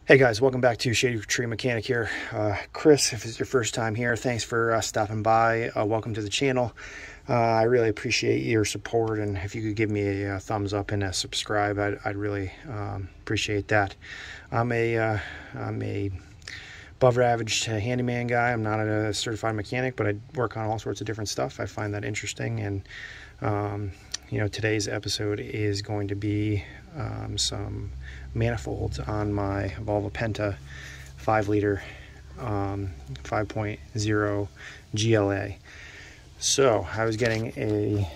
Hey guys, welcome back to Shady Tree Mechanic here. Chris, if it's your first time here, thanks for stopping by. Welcome to the channel. I really appreciate your support, and if you could give me a thumbs up and a subscribe, I'd really appreciate that. I'm a above average handyman guy. I'm not a certified mechanic, but I work on all sorts of different stuff. I find that interesting, and you know, today's episode is going to be some manifolds on my Volvo Penta 5-liter 5.0 GLA. So I was getting a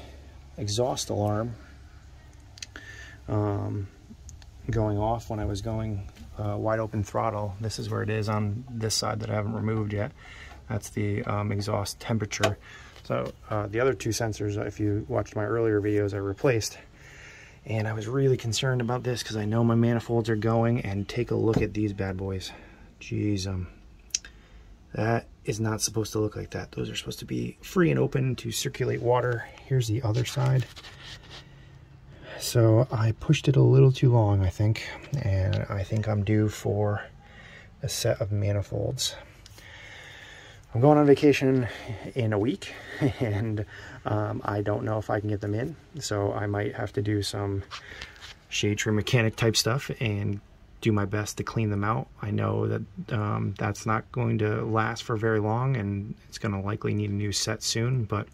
exhaust alarm going off when I was going wide open throttle. This is where it is on this side that I haven't removed yet. That's the exhaust temperature. So the other two sensors, if you watched my earlier videos, I replaced. And I was really concerned about this because I know my manifolds are going, and take a look at these bad boys. Jeez, that is not supposed to look like that. Those are supposed to be free and open to circulate water. Here's the other side. So I pushed it a little too long, I think, and I think I'm due for a set of manifolds. I'm going on vacation in a week, and I don't know if I can get them in, so I might have to do some Shady Tree Mechanic type stuff and do my best to clean them out. I know that that's not going to last for very long, and it's going to likely need a new set soon, but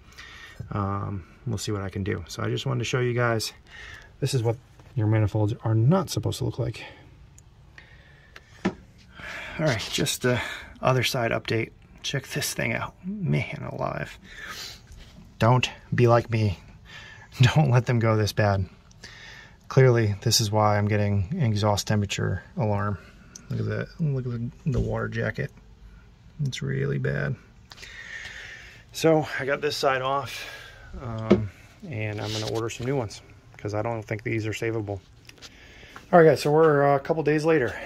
we'll see what I can do. So I just wanted to show you guys, this is what your manifolds are not supposed to look like. All right, just the other side update. Check this thing out. Man alive. Don't be like me. Don't let them go this bad. Clearly, this is why I'm getting an exhaust temperature alarm. Look at that. Look at the water jacket. It's really bad. So I got this side off, and I'm going to order some new ones because I don't think these are savable. All right, guys. So we're a couple days later.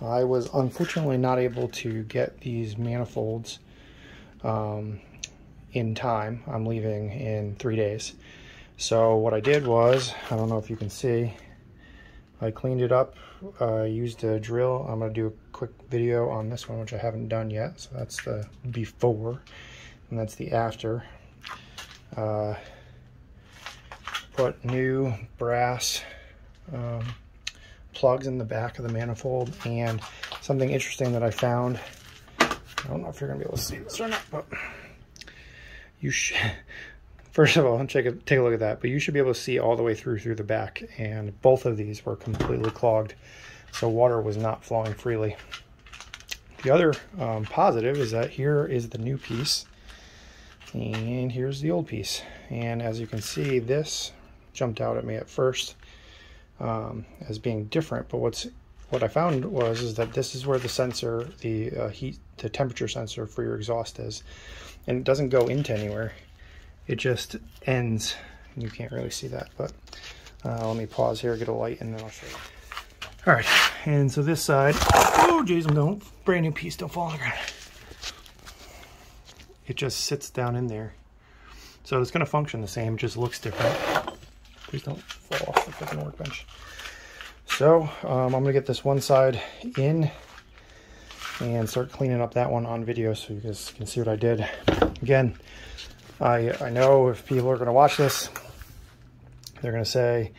I was unfortunately not able to get these manifolds in time. I'm leaving in 3 days. So what I did was, I don't know if you can see, I cleaned it up, used a drill. I'm going to do a quick video on this one, which I haven't done yet. So that's the before, and that's the after. Put new brass plugs in the back of the manifold, and something interesting that I found, I don't know if you're gonna be able to see this or not, but you should, first of all, take a look at that, but you should be able to see all the way through the back, and both of these were completely clogged, so water was not flowing freely. The other positive is that here is the new piece, and here's the old piece, and as you can see, this jumped out at me at first as being different, but what I found is that this is where the sensor, the temperature sensor for your exhaust is, and it doesn't go into anywhere. It just ends. You can't really see that, but let me pause here, get a light, and then I'll show you. All right, and so this side, oh geez, I'm going, brand new piece, don't fall on the ground. It just sits down in there, so it's going to function the same, just looks different. Please don't fall off the freaking workbench. So I'm going to get this one side in and start cleaning up that one on video so you guys can see what I did. Again, I know if people are going to watch this, they're going to say,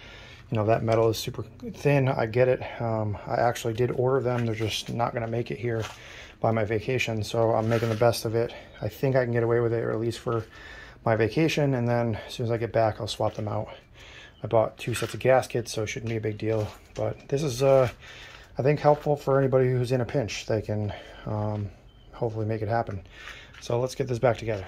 you know, that metal is super thin. I get it. I actually did order them. They're just not going to make it here by my vacation, so I'm making the best of it. I think I can get away with it, or at least for my vacation, and then as soon as I get back, I'll swap them out. I bought 2 sets of gaskets, so it shouldn't be a big deal. But this is, I think, helpful for anybody who's in a pinch. They can hopefully make it happen. So let's get this back together.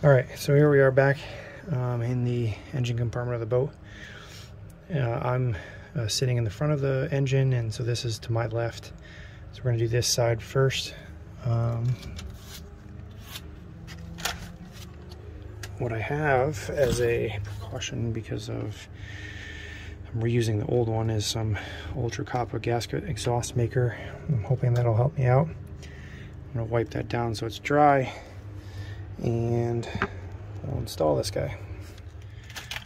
All right, so here we are back in the engine compartment of the boat. I'm sitting in the front of the engine, and so this is to my left. So we're gonna do this side first. What I have as a precaution, because of I'm reusing the old one, is some ultra copper gasket exhaust maker. I'm hoping that'll help me out. I'm gonna wipe that down so it's dry, and we'll install this guy.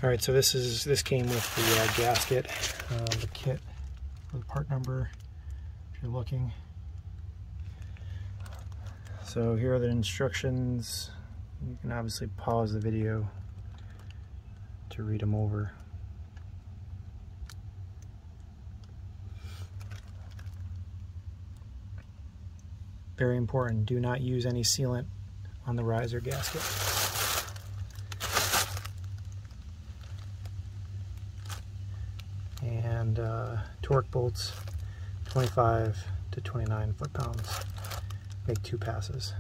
All right, so this came with the gasket, the kit, the part number, if you're looking. So here are the instructions. You can obviously pause the video to read them over. Very important, do not use any sealant on the riser gasket. And torque bolts, 25 to 29 foot-pounds. Make 2 passes.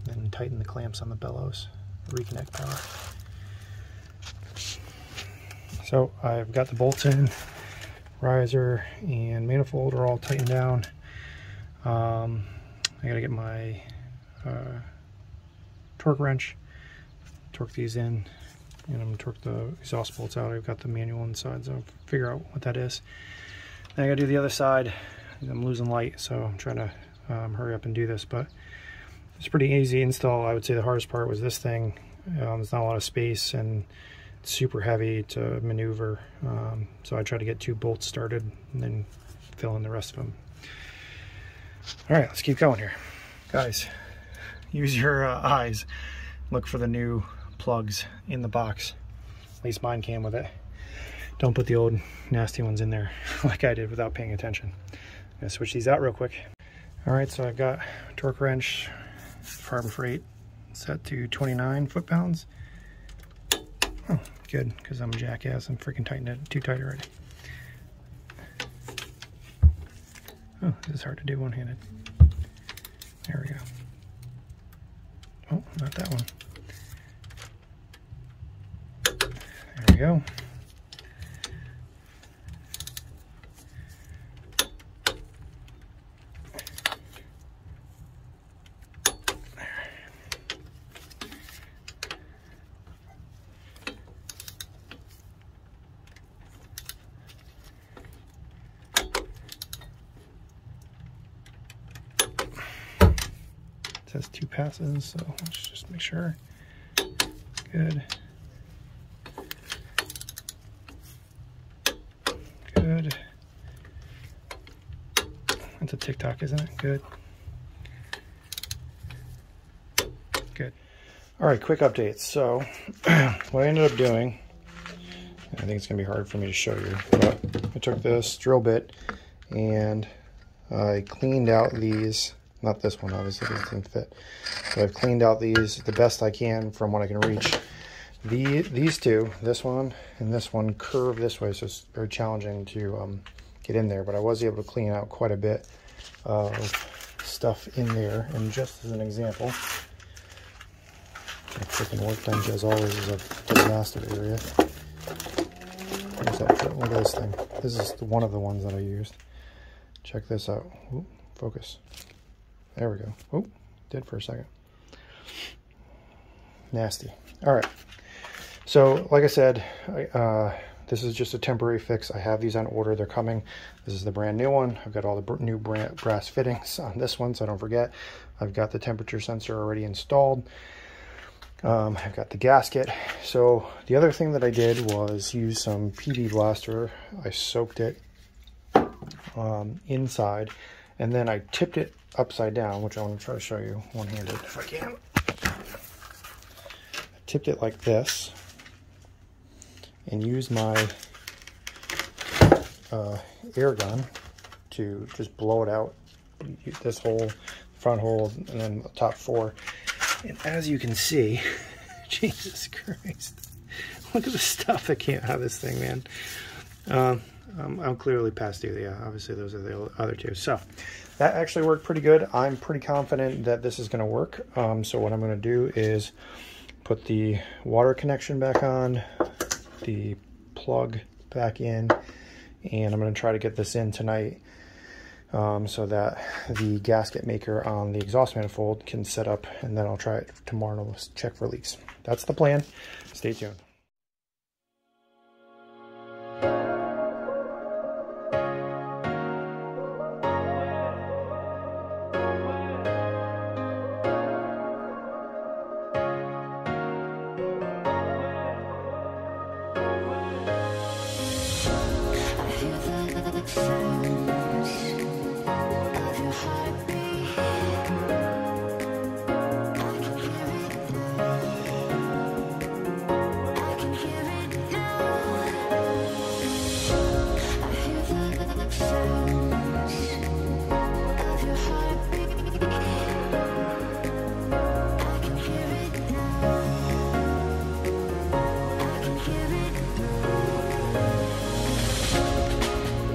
Then tighten the clamps on the bellows, reconnect power. So I've got the bolts in, riser and manifold are all tightened down. I gotta get my torque wrench, torque these in, and I'm gonna torque the exhaust bolts out. I've got the manual inside, so I'll figure out what that is. Then I gotta do the other side. I'm losing light, so I'm trying to hurry up and do this, but it's pretty easy install. I would say the hardest part was this thing. There's not a lot of space, and it's super heavy to maneuver. So I try to get 2 bolts started and then fill in the rest of them. All right, let's keep going here. Guys, use your eyes. Look for the new plugs in the box. At least mine came with it. Don't put the old nasty ones in there like I did without paying attention. I'm gonna switch these out real quick. All right, so I've got torque wrench, Harbor Freight, set to 29 foot-pounds. Oh, good, because I'm a jackass. I'm freaking tightened it too tight already. Oh, this is hard to do one-handed. There we go. Oh, not that one. There we go. It says 2 passes, so let's just make sure. Good. Good. That's a TikTok, isn't it? Good. Good. All right, quick updates. So what I ended up doing, I think it's gonna be hard for me to show you, but I took this drill bit and I cleaned out these. Not this one, obviously, because it didn't fit. But I've cleaned out these the best I can from what I can reach. These two, this one and this one, curve this way, so it's very challenging to get in there. But I was able to clean out quite a bit of stuff in there. And just as an example, my freaking workbench, as always, is a disaster area. Look at this thing. This is one of the ones that I used. Check this out. Ooh, focus. There we go. Oh, did for a second. Nasty. All right. So, like I said, this is just a temporary fix. I have these on order. They're coming. This is the brand new one. I've got all the new brass fittings on this one, so don't forget. I've got the temperature sensor already installed. I've got the gasket. So, the other thing that I did was use some PB Blaster. I soaked it inside, and then I tipped it upside down, which I want to try to show you one-handed if I can. I tipped it like this and used my air gun to just blow it out. This hole, front hole, and then the top 4. And as you can see, Jesus Christ, look at the stuff that came out of this thing, man. I'm clearly past due. Yeah, obviously those are the other two. So that actually worked pretty good. I'm pretty confident that this is going to work. So what I'm going to do is put the water connection back on, the plug back in, and I'm going to try to get this in tonight so that the gasket maker on the exhaust manifold can set up, and then I'll try it tomorrow and we'll check for leaks. That's the plan. Stay tuned.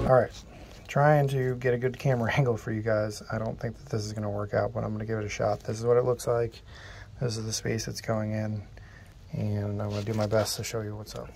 All right, trying to get a good camera angle for you guys. I don't think that this is gonna work out, but I'm gonna give it a shot. This is what it looks like. This is the space it's going in, and I'm gonna do my best to show you what's up.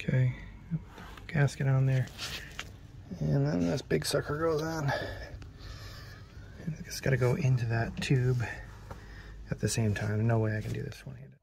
Okay, gasket on there, and then this big sucker goes on. It's got to go into that tube at the same time. No way I can do this one-handed.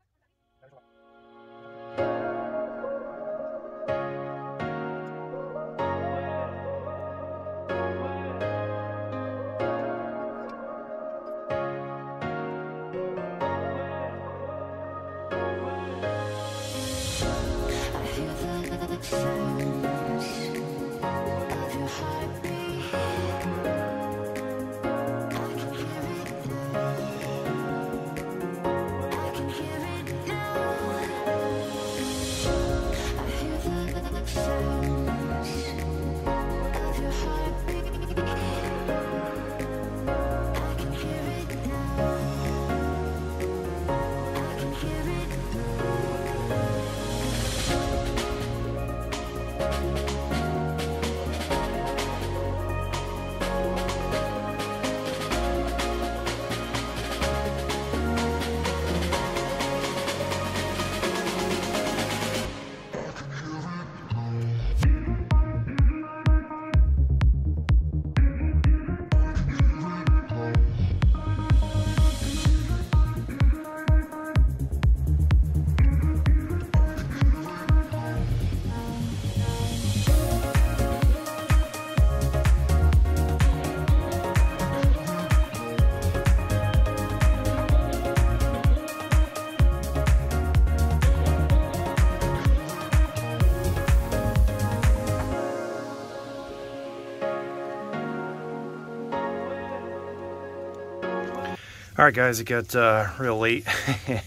All right, guys, it got real late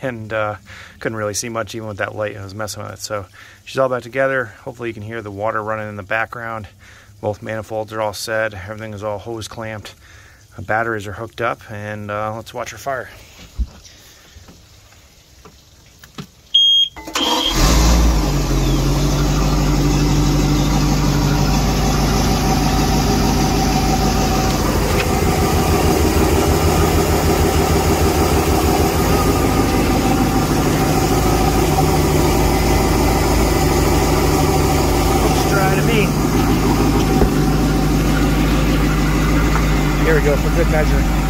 and couldn't really see much even with that light. I was messing with it. So she's all back together. Hopefully you can hear the water running in the background. Both manifolds are all set. Everything is all hose clamped. Batteries are hooked up, and let's watch her fire. Here we go for good measure.